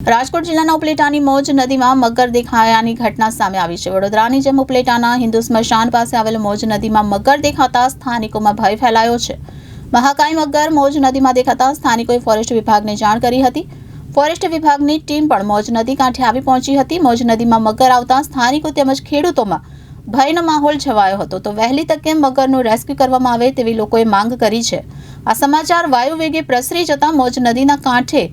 રાજકોટ જિલ્લાના ઉપલેટાની મોજ નદીમાં મગર દેખાયાની ઘટના સામે આવી છે। વડોદરાની જેમ ઉપલેટાના હિન્દુ સ્મશાન પાસે આવેલ મોજ નદીમાં મગર દેખાતા સ્થાનિકોમાં ભય ફેલાયો છે। મહાકાય મગર મોજ નદીમાં દેખાતા સ્થાનિકોએ ફોરેસ્ટ વિભાગને જાણ કરી હતી। ફોરેસ્ટ વિભાગની ટીમ પણ મોજ નદી કાંઠે આવી પહોંચી હતી। મોજ નદીમાં મગર આવતા સ્થાનિકો તેમજ ખેડૂતોમાં ભયનો માહોલ છવાયો હતો। તો વહેલી તકે મગરનું રેસ્ક્યુ કરવામાં આવે તેવી લોકોએ માંગ કરી છે। આ સમાચાર વાયુ વેગે પ્રસરી જતા મોજ નદીના કાંઠે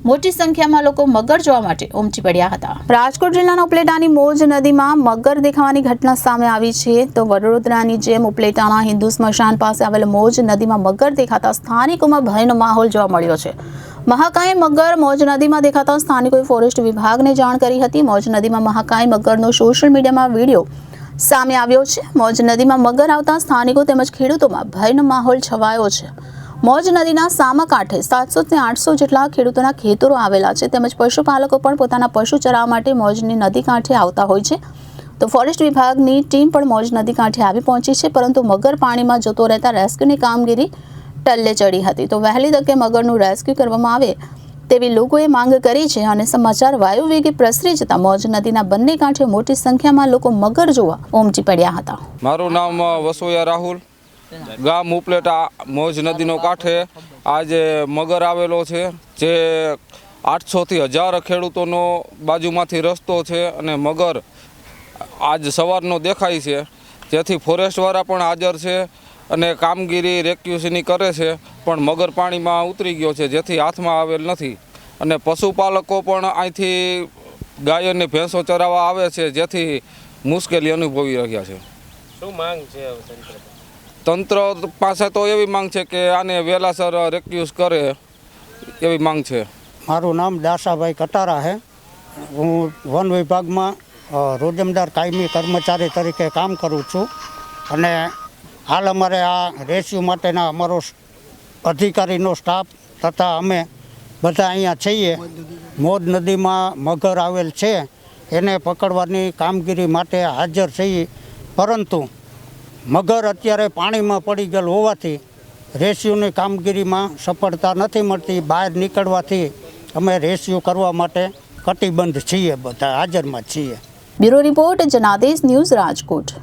મોટી સંખ્યામાં લોકો મગર જોવા માટે ઉમટી પડ્યા હતા। રાજકોટ જિલ્લાના ઉપલેટાની મોજ નદીમાં મગર દેખાવાની ઘટના સામે આવી છે। તો વડોદરાની જેમ ઉપલેટાના હિન્દુ સ્મશાન પાસે આવેલ મોજ નદીમાં મગર દેખાતા સ્થાનિકોમાં ભયનો માહોલ જોવા મળ્યો છે। મહાકાય મગર મોજ નદીમાં દેખાતા સ્થાનિકોએ ફોરેસ્ટ વિભાગને જાણ કરી હતી। મોજ નદીમાં મહાકાય મગરનો સોશિયલ મીડિયામાં વિડીયો સામે આવ્યો છે। મોજ નદીમાં મગર આવતા સ્થાનિકો તેમજ ખેડૂતોમાં ભયનો માહોલ છવાયો છે। મોજ નદીના સામા કાંઠે 700 થી 800 જેટલા ખેડૂતોના ખેતરો આવેલા છે તેમજ પશુપાલકો પણ પોતાના પશુ ચરાવવા માટે મોજની નદી કાંઠે આવતા હોય છે। તો ફોરેસ્ટ વિભાગની ટીમ પણ મોજ નદી કાંઠે આવી પહોંચી છે, પરંતુ મગર પાણીમાં જતો રહેતા રેસ્ક્યુની કામગીરી ટલ્લે ચડી હતી। તો વહેલી તકે મગરનું રેસ્ક્યુ કરવામાં આવે તેવી લોકોએ માંગ કરી છે અને સમાચાર વાયુ વેગે પ્રસરી જતા મોજ નદીના બંને કાંઠે મોટી સંખ્યામાં લોકો મગર જોવા ઉમટી પડ્યા હતા। મારું નામ વસોયા રાહુલ, ગામ ઉપલેટા મોજ નદીનો કાંઠે આજે મગર આવેલો છે, જે 800 થી 1000 ખેડૂતોનો બાજુમાંથી રસ્તો છે અને મગર આજ સવારનો દેખાય છે, જેથી ફોરેસ્ટવાળા પણ હાજર છે અને કામગીરી રેસ્ક્યુની કરે છે, પણ મગર પાણીમાં ઉતરી ગયો છે, જેથી હાથમાં આવેલ નથી અને પશુપાલકો પણ અહીંથી ગાય અને ભેંસો ચરાવવા આવે છે, જેથી મુશ્કેલી અનુભવી રહ્યા છે। શું માંગ છે તંત્ર પાસે તો એવી માંગ છે કે આને વહેલાસર રેસ્ક્યુ કરે એવી માંગ છે। મારું નામ દાસાભાઈ કટારા છે। હું વન વિભાગમાં રોજમદાર કાયમી કર્મચારી તરીકે કામ કરું છું અને હાલ અમારે આ રેસ્ક્યુ માટેના અમારો અધિકારીનો સ્ટાફ તથા અમે બધા અહીંયા છીએ। મોજ નદીમાં મગર આવેલ છે, એને પકડવાની કામગીરી માટે હાજર છીએ, પરંતુ મગર અત્યારે પાણીમાં પડી ગયેલ હોવાથી રેસ્ક્યુની કામગીરીમાં સફળતા નથી મળતી। બહાર નીકળવાથી અમે રેસ્ક્યુ કરવા માટે કટિબદ્ધ છીએ, બધા હાજરમાં છીએ। Bureau report Janadesh news, Rajkot.